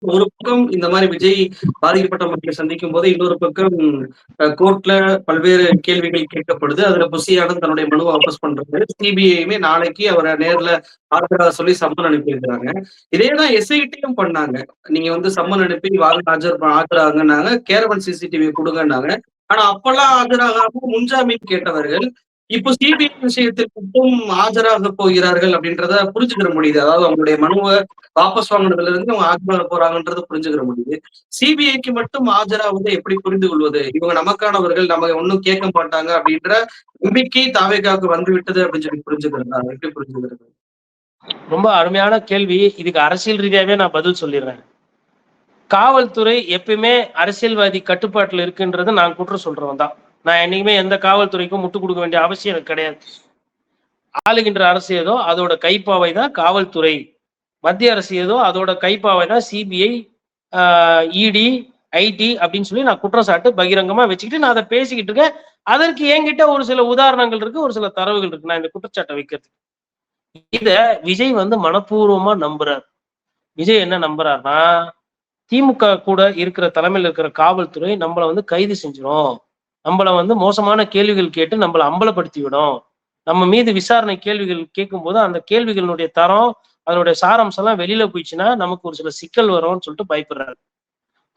ஒரு பக்கம் இந்த மாதிரி விஜய் பாதிக்கப்பட்ட மக்களை சந்திக்கும் போது, இன்னொரு பக்கம் கோர்ட்ல பல்வேறு கேள்விகள் கேட்கப்படுது. அதுல புஷி ஆனந்த் தன்னுடைய மனுவ வாபஸ் பண்றாரு. சிபிஐயுமே நாளைக்கு அவர நேர்ல ஆஜராக சொல்லி சம்மன் அனுப்பியிருக்கிறாங்க. இதே தான் எஸ்ஐடியும் பண்ணாங்க. நீங்க வந்து சம்மன் அனுப்பி வாங்க ஆஜராகுங்கன்னாங்க. Caravan CCTV குடுங்கன்னாங்க. ஆனா அப்பல்லாம் ஆஜராகாம முன்ஜாமீன் கேட்டவர்கள், இப்போ சிபிஐ விஷயத்தில் மட்டும் ஆஜராக போகிறார்கள் அப்படின்றத புரிஞ்சுக்கிற முடியுது. அதாவது அவங்களுடைய மனுவ வாபஸ் வாங்குனதுல இருந்து அவங்க ஆஜராக போறாங்கன்றத புரிஞ்சுக்கிற முடியுது. சிபிஐக்கு மட்டும் ஆஜராவதை எப்படி புரிந்து கொள்வது? இவங்க நமக்கானவர்கள், நம்ம ஒண்ணும் கேட்க மாட்டாங்க அப்படின்ற நம்பிக்கை தாவேகாவுக்கு வந்து விட்டது அப்படின்னு சொல்லி புரிஞ்சுக்கிறதா? எப்படி புரிஞ்சுக்கிறது? ரொம்ப அருமையான கேள்வி. இதுக்கு அரசியல் ரீதியாவே நான் பதில் சொல்லிடுறேன். காவல்துறை எப்பயுமே அரசியல்வாதி கட்டுப்பாட்டுல இருக்குன்றது நான் குற்றம் சொல்றவன் தான். நான் என்னைக்குமே எந்த காவல்துறைக்கும் முட்டு கொடுக்க வேண்டிய அவசியம் எனக்கு கிடையாது. ஆளுகின்ற அரசு ஏதோ அதோட கைப்பாவை தான் காவல்துறை, மத்திய அரசு ஏதோ அதோட கைப்பாவை தான் சிபிஐ, இடி, ஐடி அப்படின்னு சொல்லி நான் குற்றச்சாட்டு பகிரங்கமா வச்சுக்கிட்டு நான் அதை பேசிக்கிட்டு இருக்கேன். அதற்கு என்கிட்ட ஒரு சில உதாரணங்கள் இருக்கு, ஒரு சில தரவுகள் இருக்கு நான் இந்த குற்றச்சாட்டை வைக்கிறது. இத விஜய் வந்து மனப்பூர்வமா நம்புறார். விஜய் என்ன நம்புறாருன்னா, திமுக கூட இருக்கிற தலைமையில் இருக்கிற காவல்துறை நம்மளை வந்து கைது செஞ்சிடும், நம்மளை வந்து மோசமான கேள்விகள் கேட்டு நம்மளை அம்பலப்படுத்தி விடும், நம்ம மீது விசாரணை கேள்விகள் கேட்கும் போது அந்த கேள்விகளுடைய தரம் அதனுடைய சாராம்சம் எல்லாம் வெளியில போயிடுச்சுன்னா நமக்கு ஒரு சில சிக்கல் வரும்னு சொல்லிட்டு பயப்படுறாரு.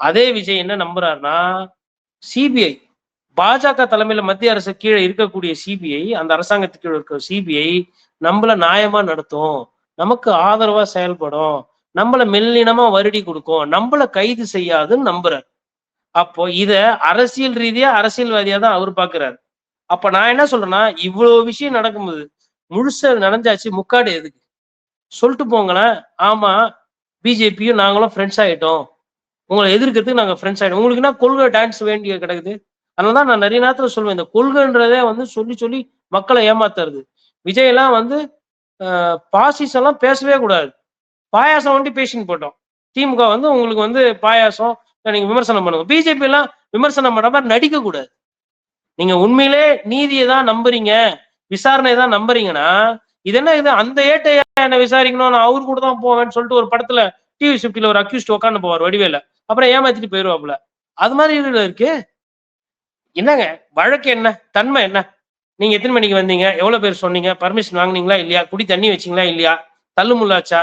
அதே விஜய் என்ன நம்புறாருன்னா, சிபிஐ பாஜக தலைமையில மத்திய அரசு கீழே இருக்கக்கூடிய சிபிஐ, அந்த அரசாங்கத்துக்கு கீழே இருக்கிற சிபிஐ நம்மள நியாயமா நடத்தும், நமக்கு ஆதரவா செயல்படும், நம்மள மெல்லினமா வருடி கொடுக்கும், நம்மள கைது செய்யாதுன்னு நம்புறாரு. அப்போ இத அரசியல் ரீதியா அரசியல்வாதியா தான் அவர் பாக்குறாரு. அப்ப நான் என்ன சொல்றேன்னா, இவ்வளவு விஷயம் நடக்கும்போது முழுசா நடந்தாச்சு, முக்காடு எதுக்கு சொல்லிட்டு போங்களேன். ஆமா, பிஜேபியும் நாங்களும் ஃப்ரெண்ட்ஸ் ஆயிட்டோம், உங்களை எதிர்க்கிறதுக்கு நாங்க ஃப்ரெண்ட்ஸ் ஆயிட்டோம், உங்களுக்கு என்ன கொள்கை டான்ஸ் வேண்டிய கிடக்குது. அதனாலதான் நான் நிறைய நேரத்துல சொல்லுவேன், இந்த கொள்கைன்றதே வந்து சொல்லி சொல்லி மக்களை ஏமாத்துறது. விஜய் எல்லாம் வந்து பாசிசம் எல்லாம் பேசவே கூடாது, பாயாசம் வந்து பேசின்னு போட்டோம். திமுக வந்து உங்களுக்கு வந்து பாயாசம் நீங்க விமர்சனம் பண்ணுங்க, பிஜேபி எல்லாம் விமர்சனம் பண்ண மாதிரி நடிக்க கூடாது. நீங்க உண்மையிலே நீதியை தான் நம்புறீங்க, விசாரணை தான் நம்புறீங்கன்னா, இது என்ன இது அந்த ஏட்டையா என்ன விசாரிக்கணும், நான் அவரு கூட தான் போவேன்னு சொல்லிட்டு ஒரு படத்துல டிவி ஷிப்டில ஒரு அக்யூஸ்ட் உட்காந்து போவார் வடிவேல, அப்புறம் ஏமாத்திட்டு போயிருவாப்புல. அது மாதிரி இருக்கு. என்னங்க வழக்கு என்ன, தன்மை என்ன, நீங்க எத்தனை மணிக்கு வந்தீங்க, எவ்வளவு பேர் சொன்னீங்க, பர்மிஷன் வாங்கினீங்களா இல்லையா, குடி தண்ணி வச்சிங்களா இல்லையா, தள்ளுமுள்ளாச்சா,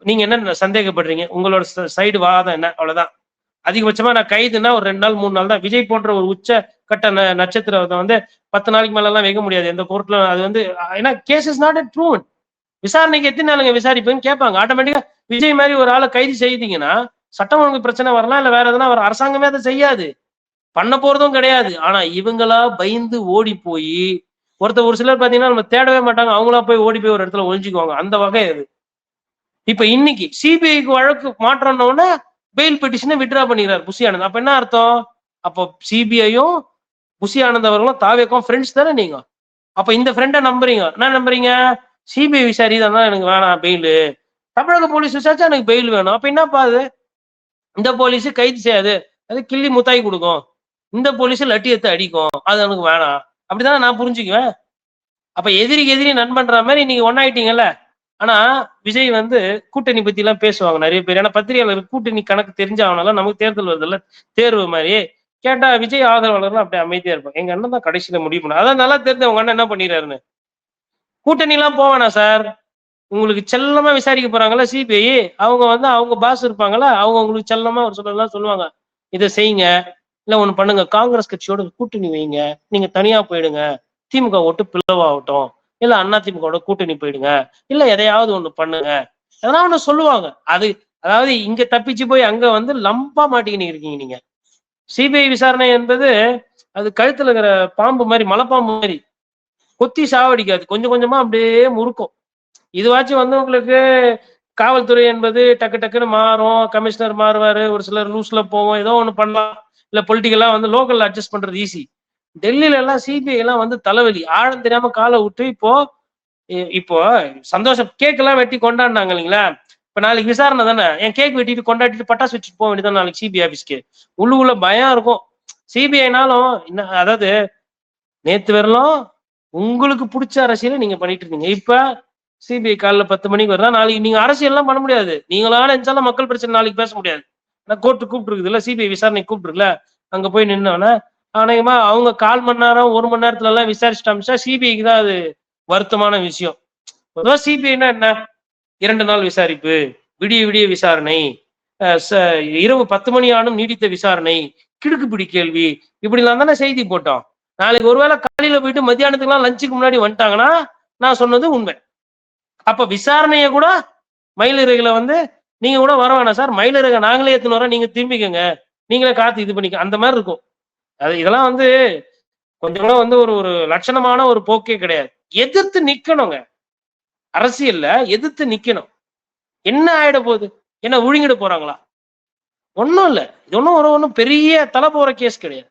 நீங்க என்ன சந்தேகப்படுறீங்க, உங்களோட சைடு வாதம் என்ன, அவ்வளவுதான். அதிகபட்சமா நான் கைதுன்னா ஒரு 2 நாள் 3 நாள் தான். விஜய் போன்ற ஒரு உச்ச கட்ட நட்சத்திரத்தை வந்து 10 நாளைக்கு மேல எல்லாம் வைக்க முடியாது எந்த கோர்ட்ல. அது வந்து ஏன்னா கேஸ் இஸ் நாட் ப்ரூவன். விசாரணைக்கு எத்தனை நாளுங்க விசாரிப்பேன்னு கேட்பாங்க. ஆட்டோமேட்டிக்கா விஜய் மாதிரி ஒரு ஆளை கைது செய்தீங்கன்னா சட்டம் ஒழுங்கு பிரச்சனை வரலாம், இல்ல வேற எதுனா வர, அரசாங்கமே அதை செய்யாது, பண்ண போறதும் கிடையாது. ஆனா இவங்களா பயந்து ஓடி போய் ஒரு சிலர் பாத்தீங்கன்னா நம்ம தேடவே மாட்டாங்க, அவங்களா போய் ஓடி போய் ஒரு இடத்துல ஒழிஞ்சுக்குவாங்க. அந்த வகை அது. இப்ப இன்னைக்கு சிபிஐக்கு வழக்கு மாற்றம்னோடனே பெயில் பெட்டிஷனை வித்ட்ரா பண்ணிக்கிறார் புஷி ஆனந்த். அப்ப என்ன அர்த்தம்? அப்போ சிபிஐயும் புஷி ஆனந்த் அவர்களும் தாவேக்கும் ஃப்ரெண்ட்ஸ் தானே நீங்க. அப்ப இந்த ஃப்ரெண்டை நம்புறீங்க, என்ன நம்புறீங்க, சிபிஐ விசாரிதான் எனக்கு வேணாம் பெயிலு, தமிழக போலீஸ் விசாரிச்சா எனக்கு பெயில் வேணும். அப்ப என்னப்பா அது, இந்த போலீஸ் கைது செய்யாது, அது கிள்ளி முத்தாய் கொடுக்கும், இந்த போலீஸ் லட்டி எடுத்து அடிக்கும், அது எனக்கு வேணாம், அப்படிதானே நான் புரிஞ்சுக்குவேன். அப்ப எதிரிக்கு எதிரி நண்பன்ற மாதிரி நீங்க ஒன்னாயிட்டீங்கல்ல. ஆனா விஜய் வந்து கூட்டணி பத்தி எல்லாம் பேசுவாங்க நிறைய பேர், ஏன்னா பத்திரிகையாளர் கூட்டணி கணக்கு தெரிஞ்சாவனால நமக்கு தேர்தல் வருதுல்ல தேர்வு மாதிரி. கேட்டா விஜய் ஆதரவாளர்லாம் அப்படியே அமைதியா இருப்பாங்க. எங்க அண்ணன் தான் கடைசியில முடிவு பண்ண, அதான் நல்லா தெரிஞ்ச உங்க அண்ணன் என்ன பண்ணிடுறாருன்னு. கூட்டணி எல்லாம் போவானா சார், உங்களுக்கு செல்லமா விசாரிக்க போறாங்கல்ல சிபிஐ, அவங்க வந்து அவங்க பாஸ் இருப்பாங்கல்ல, அவங்க உங்களுக்கு செல்லமா ஒரு சொல்லலாம் சொல்லுவாங்க, இதை செய்யுங்க, இல்ல ஒண்ணு பண்ணுங்க, காங்கிரஸ் கட்சியோட கூட்டணி வைங்க, நீங்க தனியா போயிடுங்க, திமுக ஓட்டு பிளவாகட்டும், இல்ல அண்ணா திமுக கூட்டணி போயிடுங்க, இல்ல எதையாவது ஒண்ணு பண்ணுங்க, எதனா ஒண்ணு சொல்லுவாங்க. அது அதாவது இங்க தப்பிச்சு போய் அங்க வந்து லம்பா மாட்டிக்கிட்டு இருக்கீங்க நீங்க. சிபிஐ விசாரணை என்பது அது கழுத்துல இருக்கிற பாம்பு மாதிரி, மலைப்பாம்பு மாதிரி, கொத்தி சாவடிக்காது, கொஞ்சம் கொஞ்சமா அப்படியே முறுக்கும். இதுவாச்சும் வந்து உங்களுக்கு காவல்துறை என்பது டக்கு டக்குன்னு மாறும், கமிஷனர் மாறுவாரு, ஒரு சிலர் லூஸ்ல போவோம், ஏதோ ஒண்ணு பண்ணலாம், இல்ல பொலிட்டிக்கலா வந்து லோக்கல் அட்ஜஸ்ட் பண்றது ஈஸி. டெல்லியில எல்லாம் சிபிஐ எல்லாம் வந்து தலைவலி, ஆழம் தெரியாம காலை விட்டு இப்போ சந்தோஷம் கேக் எல்லாம் வெட்டி கொண்டாடினாங்க இல்லைங்களா. இப்ப நாளைக்கு விசாரணை தானே, என் கேக் வெட்டிட்டு கொண்டாடிட்டு பட்டாசு வச்சுட்டு போக வேண்டியதான் நாளைக்கு சிபிஐ ஆபீஸ்க்கு. உள்ளுக்குள்ள பயம் இருக்கும். சிபிஐனாலும் என்ன, அதாவது நேத்து வரலாம் உங்களுக்கு பிடிச்ச அரசியலை நீங்க பண்ணிட்டு இருந்தீங்க, இப்ப சிபிஐ காலைல 10 மணிக்கு வருதா, நாளைக்கு நீங்க அரசியல் எல்லாம் பண்ண முடியாது, நீங்களா நினைச்சாலும் மக்கள் பிரச்சனை நாளைக்கு பேச முடியாது. நான் கோர்ட்டு கூப்பிட்டுருக்குதுல்ல, சிபிஐ விசாரணை கூப்பிட்டுருக்குல, அங்க போய் நின்னோன்னா அநேகமா அவங்க 1/4 மணி நேரம் 1 மணி நேரத்துல எல்லாம் விசாரிச்சுட்டு அமிச்சா சிபிஐக்கு தான் அது வருத்தமான விஷயம். பொதுவா சிபிஐன்னா என்ன? 2 நாள் விசாரிப்பு, விடிய விடிய விசாரணை, இரவு 10 மணி ஆனும் நீடித்த விசாரணை, கிடுக்குப்பிடி கேள்வி, இப்படிலாம் தானே செய்தி போட்டோம். நாளைக்கு ஒருவேளை காலையில போயிட்டு மத்தியானத்துக்குலாம் லஞ்சுக்கு முன்னாடி வந்துட்டாங்கன்னா நான் சொன்னது உண்மை. அப்ப விசாரணைய கூட மயிலிறகுல வந்து நீங்க கூட வர வேணாம் சார், மயிலிறக நாங்களே எடுத்துன்னு வரோம், நீங்க திரும்பிக்கங்க, நீங்களே காத்து இது பண்ணிக்க, அந்த மாதிரி இருக்கும். அது இதெல்லாம் வந்து கொஞ்சம் கூட வந்து ஒரு ஒரு லட்சணமான ஒரு போக்கே கிடையாது. எதிர்த்து நிக்கணுங்க. அரசியல்ல எதிர்த்து நிக்கணும். என்ன ஆயிட போகுது? என்ன விழுங்கிட போறாங்களா? ஒண்ணும் இல்ல. இது ஒண்ணும் பெரிய தலை போற கேஸ் கிடையாது.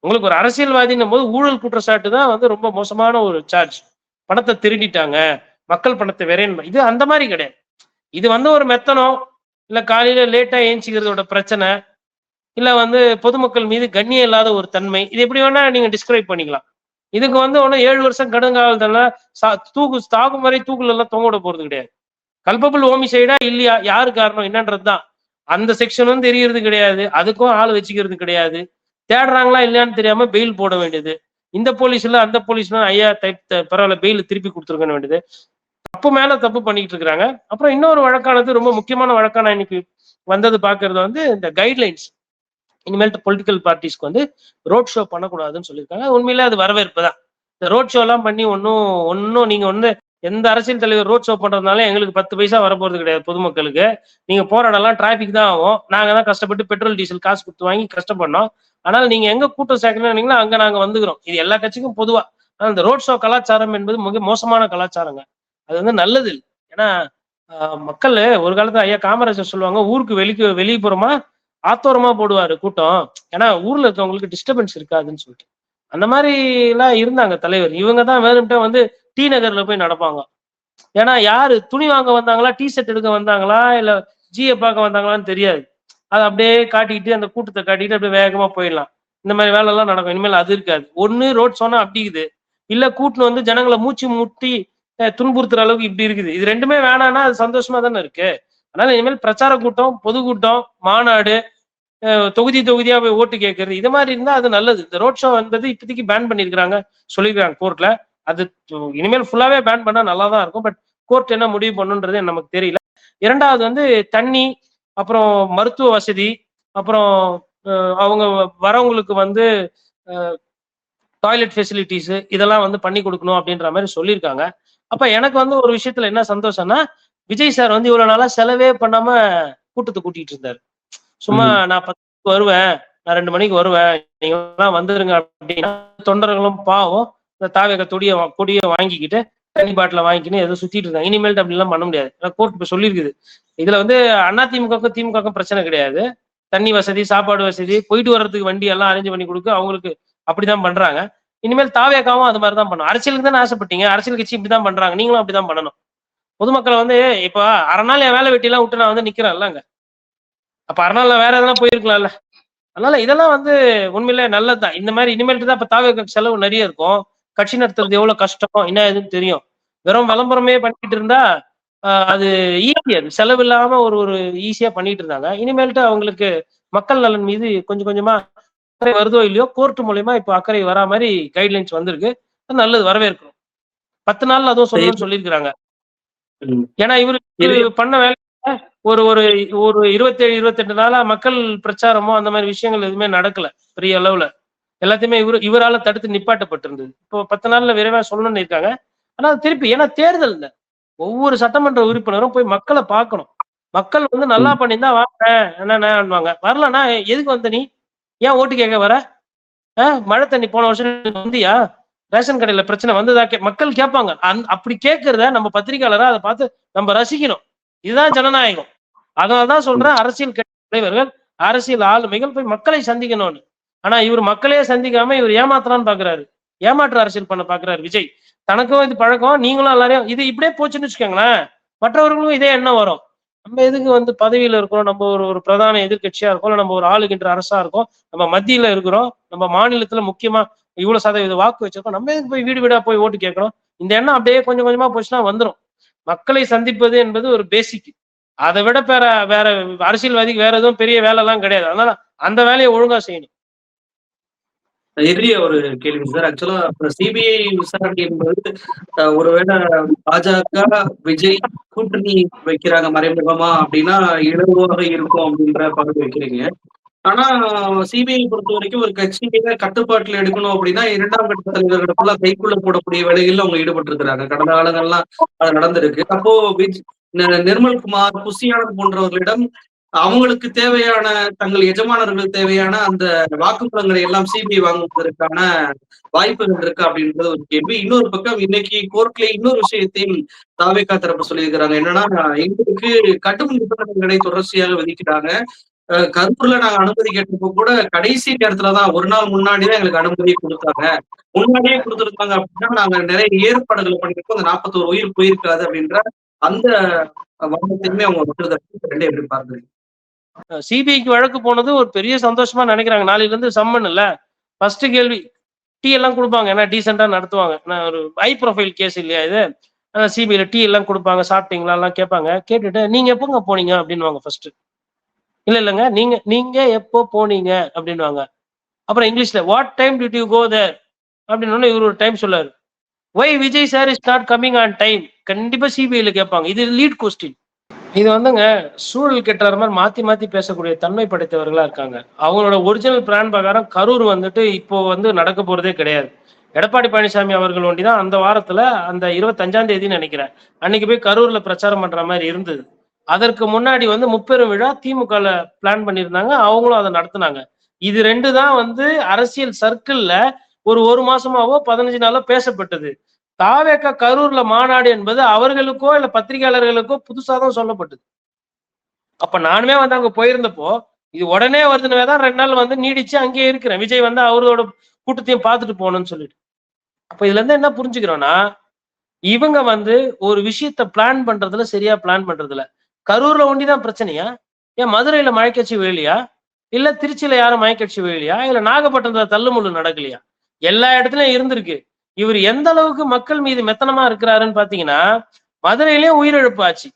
உங்களுக்கு ஒரு அரசியல்வாதின்னும் போது ஊழல் குற்றச்சாட்டு தான் வந்து ரொம்ப மோசமான ஒரு சார்ஜ். பணத்தை திருடிட்டாங்க, மக்கள் பணத்தை இது அந்த மாதிரி கிடையாது. இது வந்து ஒரு மெத்தனம், இல்ல காலையில லேட்டா ஏஞ்சிக்கிறதோட பிரச்சனை, இல்ல வந்து பொதுமக்கள் மீது கண்ணியம் இல்லாத ஒரு தன்மை, இது எப்படி வேணா நீங்க டிஸ்கிரைப் பண்ணிக்கலாம். இதுக்கு வந்து ஒன்னும் 7 வருஷம் கடுங்காவல் தண்டனை, தாகும் வரை தூக்குல எல்லாம் தொங்க விட போறது கிடையாது. கல்பபிள் ஹோமிசைடா இல்லையா, யாரு காரணம் என்னன்றதுதான். அந்த செக்ஷனும் தெரியறது கிடையாது, அதுக்கும் ஆள் வச்சுக்கிறது கிடையாது. தேடுறாங்களா இல்லையான்னு தெரியாம பெயில் போட வேண்டியது. இந்த போலீஸ்ல அந்த போலீஸ்ல ஐயா பரவாயில்ல பெயில் திருப்பி கொடுத்துருக்க வேண்டியது. தப்பு மேல தப்பு பண்ணிட்டு இருக்கிறாங்க. அப்புறம் இன்னொரு வழக்கானது, ரொம்ப முக்கியமான வழக்கான இன்னைக்கு வந்தது பாக்குறது வந்து இந்த கைட்லைன்ஸ். இனிமேல் பொலிட்டிக்கல் பார்ட்டிஸ்க்கு வந்து ரோட் ஷோ பண்ணக்கூடாதுன்னு சொல்லியிருக்காங்க. உண்மையிலே அது வரவேற்பு தான். இந்த ரோட் ஷோ எல்லாம் பண்ணி ஒன்னும் நீங்க வந்து எந்த அரசியல் தலைவர் ரோட் ஷோ பண்றதுனால எங்களுக்கு 10 பைசா வரப்போறது கிடையாது. பொதுமக்களுக்கு நீங்க போராடலாம், டிராபிக் தான் ஆகும். நாங்க தான் கஷ்டப்பட்டு பெட்ரோல் டீசல் காசு கொடுத்து வாங்கி கஷ்டப்படணும். ஆனால் நீங்க எங்க கூட்டம் சேர்க்கணும்னீங்களோ அங்க நாங்க வந்துக்கிறோம். இது எல்லா கட்சிக்கும் பொதுவா. ஆனா இந்த ரோட் ஷோ கலாச்சாரம் என்பது மிக மோசமான கலாச்சாரங்க. அது வந்து நல்லது இல்லை. ஏன்னா மக்கள் ஒரு காலத்துல ஐயா காமராஜர் சொல்லுவாங்க, ஊருக்கு வெளிப்புறமா ஆத்தோரமா போடுவாரு கூட்டம், ஏன்னா ஊர்ல இருக்கவங்களுக்கு டிஸ்டர்பன்ஸ் இருக்காதுன்னு சொல்லிட்டு. அந்த மாதிரி எல்லாம் இருந்தாங்க தலைவர். இவங்க தான் வேணும்ட்டே வந்து டி நகர்ல போய் நடப்பாங்க. ஏன்னா யாரு துணி வாங்க வந்தாங்களா, டி ஷர்ட் எடுக்க வந்தாங்களா, இல்ல ஜியை பார்க்க வந்தாங்களான்னு தெரியாது. அதை அப்படியே காட்டிக்கிட்டு அந்த கூட்டத்தை காட்டிக்கிட்டு அப்படியே வேகமா போயிடலாம். இந்த மாதிரி வேலை எல்லாம் நடக்கும். இனிமேல் அது இருக்காது. ஒண்ணு ரோட் சொன்னா அப்படிக்குது, இல்ல கூட்டுன்னு வந்து ஜனங்களை மூச்சு முட்டி துன்புறுத்துற அளவுக்கு இப்படி இருக்குது. இது ரெண்டுமே வேணாம்னா அது சந்தோஷமா தானே இருக்கு. அதனால இனிமேல் பிரச்சார கூட்டம், பொதுக்கூட்டம், மாநாடு, தொகுதியா போய் ஓட்டு கேட்கறது, இது மாதிரி இருந்தா அது நல்லது. இந்த ரோட் ஷோ என்பது இப்போதைக்கு பேன் பண்ணிருக்காங்க, சொல்லியிருக்காங்க கோர்ட்ல. அது இனிமேல் ஃபுல்லாவே பேன் பண்ணா நல்லா தான் இருக்கும். பட் கோர்ட் என்ன முடிவு பண்ணுன்றது நமக்கு தெரியல. இரண்டாவது வந்து தண்ணி, அப்புறம் மருத்துவ வசதி, அப்புறம் அவங்க வரவங்களுக்கு வந்து டாய்லெட் ஃபெசிலிட்டிஸ் இதெல்லாம் வந்து பண்ணி கொடுக்கணும் அப்படின்ற மாதிரி சொல்லியிருக்காங்க. அப்ப எனக்கு வந்து ஒரு விஷயத்துல என்ன சந்தோஷம்னா, விஜய் சார் வந்து இவ்வளவு நாளா செலவே பண்ணாம கூட்டத்தை கூட்டிட்டு இருந்தாரு. சும்மா நான் 10 மணிக்கு வருவேன், நான் 2 மணிக்கு வருவேன், நீங்க எல்லாம் வந்துருங்க அப்படின்னா தொண்டர்களும் பாவம் இந்த தாவேக கொடியை வாங்கிக்கிட்டு தண்ணி பாட்டில வாங்கிக்கின்னு ஏதோ சுத்திட்டு இருக்காங்க. இனிமேல் அப்படி எல்லாம் பண்ண முடியாது. கோர்ட் இப்ப சொல்லியிருக்குது. இதுல வந்து அதிமுகவுக்கும் திமுகவுக்கும் பிரச்சனை கிடையாது. தண்ணி வசதி, சாப்பாடு வசதி, போயிட்டு வர்றதுக்கு வண்டி எல்லாம் அரேஞ்ச் பண்ணி கொடுக்க அவங்களுக்கு அப்படிதான் பண்றாங்க. இனிமேல் தாவேகாவும் அது மாதிரிதான் பண்ணும். அரசியலுக்கு தானே ஆசைப்பட்டீங்க, அரசியல் கட்சி இப்படிதான் பண்றாங்க, நீங்களும் அப்படிதான் பண்ணணும். பொதுமக்களை வந்து இப்ப அரை நாள் என் வேலை வெட்டி எல்லாம் விட்டு நான் வந்து நிக்கிறேன்லங்க, அப்ப அரை நாள்ல வேற எதனா போயிருக்கலாம்ல. அதனால இதெல்லாம் வந்து உண்மையிலே நல்லதுதான். இந்த மாதிரி இனிமேல்ட்டு தான் இப்ப தாவேக செலவு நிறைய இருக்கும். கட்சி நடத்துறது எவ்வளவு கஷ்டம் என்ன எதுன்னு தெரியும். வெறும் விளம்பரமே பண்ணிட்டு இருந்தா அது ஈஸி, அது செலவு இல்லாம ஒரு ஒரு ஈஸியா பண்ணிட்டு இருந்தாங்க. இனிமேல்ட்டு அவங்களுக்கு மக்கள் நலன் மீது கொஞ்சம் கொஞ்சமா அக்கறை வருதோ இல்லையோ, கோர்ட் மூலயமா இப்ப அக்கறை வரா மாதிரி கைட்லைன்ஸ் வந்திருக்கு. நல்லது, வரவேற்கணும். 10 நாள்ல அதுவும் சொல்லணும்னு சொல்லியிருக்கிறாங்க. ஏன்னா இவரு பண்ண வேலை ஒரு ஒரு ஒரு 27 28 நாளா மக்கள் பிரச்சாரமோ அந்த மாதிரி விஷயங்கள் எதுவுமே நடக்கல பெரிய அளவுல. எல்லாத்தையுமே இவரால தடுத்து நிப்பாட்டப்பட்டிருந்தது. இப்போ 10 நாள்ல விரைவா சொல்லணும்னு இருக்காங்க. ஆனா திருப்பி ஏன்னா தேர்தல் இல்ல, ஒவ்வொரு சட்டமன்ற உறுப்பினரும் போய் மக்களை பார்க்கணும். மக்கள் வந்து நல்லா பண்ணியிருந்தா வாங்க என்னவாங்க, வரலன்னா எதுக்கு வந்த நீ, ஏன் ஓட்டு கேட்க வர, மழை தண்ணி போன வருஷம் வந்தியா, ரேஷன் கடையில பிரச்சனை வந்ததா மக்கள் கேட்பாங்க. அப்படி கேட்கறத நம்ம பத்திரிகையாளரா அதை பார்த்து நம்ம ரசிக்கணும். இதுதான் ஜனநாயகம். அதனாலதான் சொல்றேன், அரசியல் தலைவர்கள், அரசியல் ஆளுமைகள் போய் மக்களை சந்திக்கணும்னு. ஆனா இவர் மக்களையே சந்திக்காம இவர் ஏமாத்தலான்னு பாக்குறாரு, ஏமாற்று அரசியல் பண்ண பாக்குறாரு விஜய். தனக்கும் இது பழக்கம், நீங்களும் எல்லாரையும் இது இப்படியே போச்சுன்னு வச்சுக்கோங்களேன், மற்றவர்களுக்கும் இதே எண்ணம் வரும். நம்ம எதுக்கு வந்து பதவியில இருக்கிறோம், நம்ம ஒரு பிரதான எதிர்கட்சியா இருக்கோம், நம்ம ஒரு ஆளுகின்ற அரசா இருக்கோம், நம்ம மத்தியில இருக்கிறோம், நம்ம மாநிலத்துல முக்கியமா இவ்வளவு சதவீத வாக்கு வச்சிருக்கோம், நம்ம எதுக்கு போய் வீடு வீடா போய் ஓட்டு கேட்கணும். இந்த எண்ணம் அப்படியே கொஞ்சம் கொஞ்சமா போச்சுன்னா வந்துடும். மக்களை சந்திப்பது என்பது ஒரு பேசிக். அதை விட வேற அரசியல்வாதிக்கு வேற எதுவும் பெரிய வேலை எல்லாம் கிடையாது. அதனால அந்த வேலையை ஒழுங்கா செய்யணும். எளிய ஒரு கேள்வி சார். ஆக்சுவலா சிபிஐ விசாரணை என்பது ஒருவேளை பாஜக, விஜய் கூட்டணி வைக்கிறாங்க மறைமுகமா அப்படின்னா இலகுவாக இருக்கும் அப்படின்ற பார்வை வைக்கிறீங்க. ஆனா சிபிஐ பொறுத்தவரைக்கும் ஒரு கட்சியில கட்டுப்பாட்டுல எடுக்கணும் அப்படின்னா 2ஆம் கட்ட தலைவர்களுக்குள்ள கைக்குள்ள போடக்கூடிய வேலைகள்ல அவங்க ஈடுபட்டிருக்கிறாங்க. கடந்த காலங்கள்லாம் அது நடந்திருக்கு. அப்போ நிர்மல்குமார், புஷி ஆனந்த் போன்றவர்களிடம் அவங்களுக்கு தேவையான தங்கள் எஜமானர்கள் தேவையான அந்த வாக்குமூலங்களை எல்லாம் சிபிஐ வாங்குவதற்கான வாய்ப்புகள் இருக்கு அப்படின்றது ஒரு கேள்வி. இன்னொரு பக்கம் இன்னைக்கு கோர்ட்ல இன்னொரு விஷயத்தையும் தாவேகா தரப்பு சொல்லியிருக்கிறாங்க. என்னன்னா, எங்களுக்கு கடும் நிபந்தனைகளை தொடர்ச்சியாக விதிக்கிறாங்க. கரூர்ல நாங்க அனுமதி கேட்டப்போ கூட கடைசி நேரத்துலதான் ஒரு நாள் முன்னாடிதான் எங்களுக்கு அனுமதியை கொடுத்தாங்க. முன்னாடியே கொடுத்துருக்காங்க அப்படின்னா நாங்க நிறைய ஏற்பாடுகள் பண்ணிருக்கோம். அந்த 41 உயிர் போயிருக்காது அப்படின்ற அந்த வாதத்தையுமே அவங்க விட்டுருக்காங்க. ரெண்டே எப்படி பாக்குறீங்க? சிபிஐக்கு வழக்கு போனது ஒரு பெரிய சந்தோஷமா நினைக்கிறாங்க. நாளையில இருந்து சம்மன் இல்ல. ஃபர்ஸ்ட் கேள்வி டீ எல்லாம் கொடுப்பாங்க. ஏன்னா டீசெண்டா நடத்துவாங்க. நான் ஒரு ஹை ப்ரொஃபைல் கேஸ் இல்லையா இது. சிபிஐல டீ எல்லாம் கொடுப்பாங்க. சாப்பிட்டீங்களா எல்லாம் கேட்பாங்க. கேட்டுட்டு நீங்க எப்போங்க போனீங்க அப்படின்வாங்க ஃபர்ஸ்ட். இல்லைங்க நீங்க எப்போ போனீங்க அப்படின்வாங்க. அப்புறம் இங்கிலீஷ்ல what time did you go there அப்படின்னு இவர் ஒரு டைம் சொல்லாரு. Why Vijay sir is not coming on time. கண்டிப்பா சிபிஐல கேட்பாங்க. இது லீட் கொஸ்டின். இது வந்துங்க சூழல் கெட்டுற மாதிரி மாத்தி மாத்தி பேசக்கூடிய தன்மை படைத்தவர்களா இருக்காங்க. அவங்களோட ஒரிஜினல் பிளான் பிரகாரம் கரூர் வந்துட்டு இப்போ நடக்க போறதே கிடையாது. எடப்பாடி பழனிசாமி அவர்கள் ஒண்டிதான் அந்த வாரத்துல அந்த 25ஆம் தேதின்னு நினைக்கிறேன், அன்னைக்கு போய் கரூர்ல பிரச்சாரம் பண்ற மாதிரி இருந்தது. அதற்கு முன்னாடி முப்பெரும் விழா திமுகல பிளான் பண்ணியிருந்தாங்க. அவங்களும் அதை நடத்தினாங்க. இது ரெண்டு தான் அரசியல் சர்க்கிள்ல ஒரு மாசமாவோ 15 நாளோ பேசப்பட்டது. தாவேகா கரூர்ல மாநாடு என்பது அவர்களுக்கோ இல்ல பத்திரிகையாளர்களுக்கோ புதுசாதான் சொல்லப்பட்டது. அப்ப நானுமே அங்க போயிருந்தப்போ இது உடனே வருதுன்னு தான் 2 நாள் நீடிச்சு அங்கேயே இருக்கிறேன். விஜய் அவரோட கூட்டத்தையும் பார்த்துட்டு போகணும்னு சொல்லிட்டு. அப்ப இதுல இருந்து என்ன புரிஞ்சுக்கிறோம்னா, இவங்க ஒரு விஷயத்த பிளான் பண்றதுல சரியா பிளான் பண்றதுல கரூர்ல ஒண்டிதான் பிரச்சனையா? ஏன் மதுரையில மழைக்கட்சி வேலையா? இல்ல திருச்சியில யாரும் மழைக்கட்சி வேலையா? இல்ல நாகப்பட்டினத்துல தள்ளுமுள்ளு நடக்கலையா? எல்லா இடத்துலயும் இருந்திருக்கு. இவர் எந்த அளவுக்கு மக்கள் மீது மெத்தனமா இருக்கிறாருன்னு பாத்தீங்கன்னா, மதுரையிலயும் உயிரிழப்பு ஆச்சு,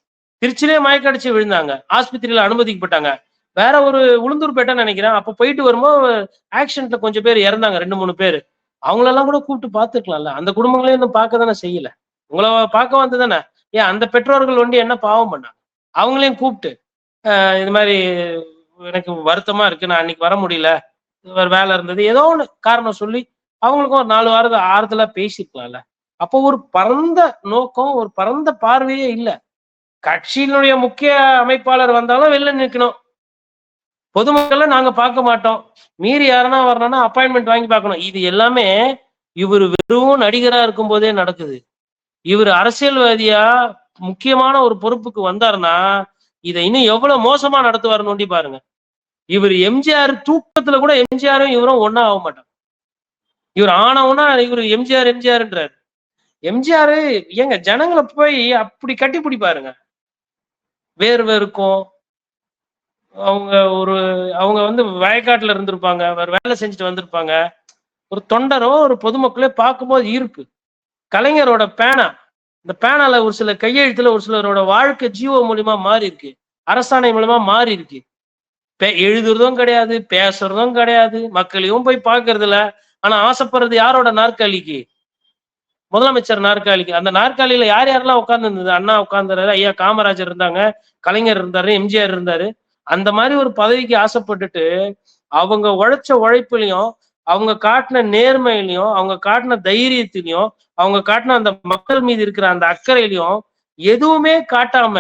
திருச்சியிலேயே மயக்கடிச்சு விழுந்தாங்க, ஆஸ்பத்திரியில அனுமதிக்கப்பட்டாங்க. வேற ஒரு உளுந்தூர்பேட்டை நினைக்கிறேன். அப்ப போயிட்டு வரும்போது ஆக்சிடென்ட்ல கொஞ்சம் பேர் இறந்தாங்க, 2-3 பேர். அவங்களெல்லாம் கூட கூப்பிட்டு பார்த்துக்கலாம்ல. அந்த குடும்பங்களையும் இன்னும் பார்க்க தானே செய்யல. உங்களை பார்க்க வந்து தானே. ஏன் அந்த பெற்றோர்கள் என்ன பாவம் பண்ணாங்க? அவங்களையும் கூப்பிட்டு இது மாதிரி எனக்கு வருத்தமா இருக்கு, நான் அன்னைக்கு வர முடியல, வேலை இருந்தது, ஏதோ ஒண்ணு காரணம் சொல்லி அவங்களுக்கும் ஒரு 4 வாரத்தை ஆறுதலா பேசிக்கலாம்ல. அப்போ ஒரு பரந்த நோக்கம், ஒரு பரந்த பார்வையே இல்லை. கட்சியினுடைய முக்கிய அமைப்பாளர் வந்தாலும் வெளில நிற்கணும், பொதுமக்களை நாங்க பார்க்க மாட்டோம், மீறி யாருன்னா வரணும்னா அப்பாயின்மெண்ட் வாங்கி பார்க்கணும். இது எல்லாமே இவர் வெறும் நடிகரா இருக்கும் போதே நடக்குது. இவர் அரசியல்வாதியா முக்கியமான ஒரு பொறுப்புக்கு வந்தாருன்னா இதை இன்னும் எவ்வளவு மோசமா நடத்துவாருன்னு பாருங்க. இவர் எம்ஜிஆர் தூக்கத்துல கூட எம்ஜிஆரும் இவரும் ஒன்னா ஆக மாட்டாங்க. இவர் ஆனவுன்னா இவர் எம்ஜிஆர்ன்றாரு. எம்ஜிஆர் ஏங்க ஜனங்களை போய் அப்படி கட்டி பிடிப்பாருங்க. வேர்வை இருக்கும். அவங்க வயக்காட்டுல இருந்திருப்பாங்க, வேற வேலை செஞ்சுட்டு வந்திருப்பாங்க. ஒரு தொண்டரோ ஒரு பொதுமக்களே பார்க்கும்போது இருக்கு. கலைஞரோட பேனா, இந்த பேனால ஒரு சில கையெழுத்துல ஒரு சிலரோட வாழ்க்கை ஜீவோ மூலியமா மாறி இருக்கு, அரசாணை மூலமா மாறி இருக்கு. எழுதுறதும் கிடையாது, பேசுறதும் கிடையாது, மக்களையும் போய் பார்க்கறது இல்ல. ஆனா ஆசைப்படுறது யாரோட நாற்காலிக்கு? முதலமைச்சர் நாற்காலிக்கு. அந்த நாற்காலியில யார் யாரெல்லாம் உட்கார்ந்து இருந்தது? அண்ணா உட்கார்ந்துறாரு, ஐயா காமராஜர் இருந்தாங்க, கலைஞர் இருந்தாரு, எம்ஜிஆர் இருந்தாரு. அந்த மாதிரி ஒரு பதவிக்கு ஆசைப்பட்டுட்டு அவங்க உழைச்ச உழைப்புலையும், அவங்க காட்டின நேர்மையிலையும், அவங்க காட்டின தைரியத்திலையும், அவங்க காட்டின அந்த மக்கள் மீது இருக்கிற அந்த அக்கறையிலையும் எதுவுமே காட்டாம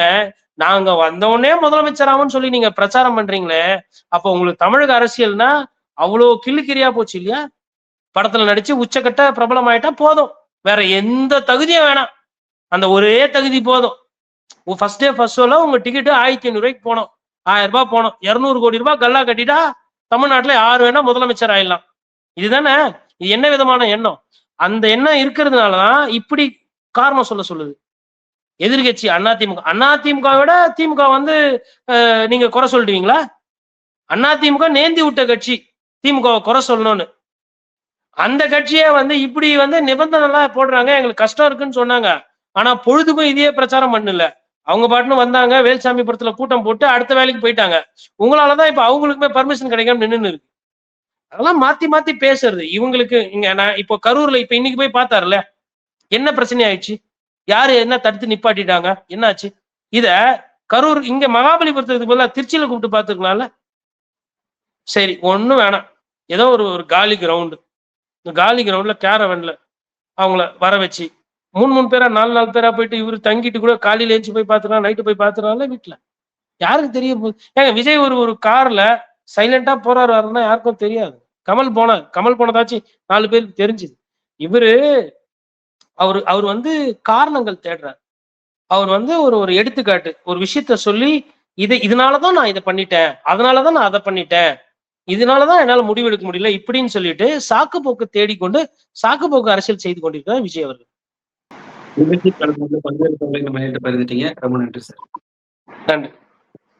நாங்க வந்தோடனே முதலமைச்சராமன்னு சொல்லி நீங்க பிரச்சாரம் பண்றீங்களே, அப்ப உங்களுக்கு தமிழக அரசியல்னா அவ்வளவு கிள்ளுக்கிரியா போச்சு இல்லையா? படத்துல நடிச்சு உச்சக்கட்ட பிரபலம் ஆயிட்டா போதும், வேற எந்த தகுதியும் வேணாம், அந்த ஒரே தகுதி போதும். ஃபர்ஸ்ட் டே ஃபர்ஸ்ட் ஷோல உங்க டிக்கெட் 1500 ரூபாய்க்கு போனோம், 1000 ரூபாய் போனோம், 200 கோடி ரூபாய் கல்லா கட்டிட்டா தமிழ்நாட்டுல யாரு வேணா முதலமைச்சர் ஆயிடலாம். இதுதானே? இது என்ன விதமான எண்ணம்? அந்த எண்ணம் இருக்கிறதுனாலதான் இப்படி காரணம் சொல்லுது எதிர்கட்சி அதிமுக. அதிமுக விட திமுக நீங்க குறை சொல்லிடுவீங்களா? அதிமுக நேந்தி விட்ட கட்சி, திமுகவை குறை சொல்லணும்னு. அந்த கட்சியே இப்படி நிபந்தனை எல்லாம் போடுறாங்க, எங்களுக்கு கஷ்டம் இருக்குன்னு சொன்னாங்க. ஆனா பொழுதுக்கும் இதையே பிரச்சாரம் பண்ணல. அவங்க பாட்டுன்னு வந்தாங்க, வேல்சாமி படத்துல கூட்டம் போட்டு அடுத்த வேலைக்கு போயிட்டாங்க. உங்களாலதான் இப்ப அவங்களுக்குமே பர்மிஷன் கிடைக்காம நின்னு இருக்கு. அதெல்லாம் மாத்தி மாத்தி பேசுறது இவங்களுக்கு. இங்க நான் இப்போ கரூர்ல இப்ப இன்னைக்கு போய் பார்த்தாருல, என்ன பிரச்சனை ஆயிடுச்சு? யாரு என்ன தடுத்து நிப்பாட்டிட்டாங்க? என்ன ஆச்சு? இத கரூர் இங்க மகாபலிபுரத்துக்கு பதிலா திருச்சியில கூப்பிட்டு பார்த்துருக்கலாம்ல. சரி, ஒண்ணும் வேணாம். ஏதோ ஒரு ஒரு காலி கிரவுண்டு, இந்த காலி கிரவுண்ட்ல கேரவன்ல அவங்கள வர வச்சு 3 பேரா 4 பேரா போயிட்டு இவரு தங்கிட்டு கூட காலையில ஏஞ்சி போய் பார்த்துக்கலாம், நைட்டு போய் பார்த்துக்கலாம்ல வீட்டுல. யாருக்கு தெரிய போகுது? ஏங்க விஜய் ஒரு கார்ல சைலண்டா போறாரு வருன்னா யாருக்கும் தெரியாது. கமல் போனதாச்சு 4 பேருக்கு தெரிஞ்சுது. இவரு அவர் வந்து காரணங்கள் தேடுறாரு. அவர் வந்து ஒரு எடுத்துக்காட்டு, ஒரு விஷயத்த சொல்லி இதனாலதான் நான் இதை பண்ணிட்டேன், அதனாலதான் நான் அதை பண்ணிட்டேன், இதனாலதான் என்னால முடிவெடுக்க முடியல இப்படின்னு சொல்லிட்டு சாக்கு போக்கு தேடிக்கொண்டு சாக்கு போக்கு அரசியல் செய்து கொண்டிருக்கிறார் விஜய் அவர்கள். நிகழ்ச்சி கலந்து பல்வேறு தகவல்களை நம்ம நேரிட்டு பகிர்ந்துட்டீங்க. ரொம்ப நன்றி சார். நன்றி.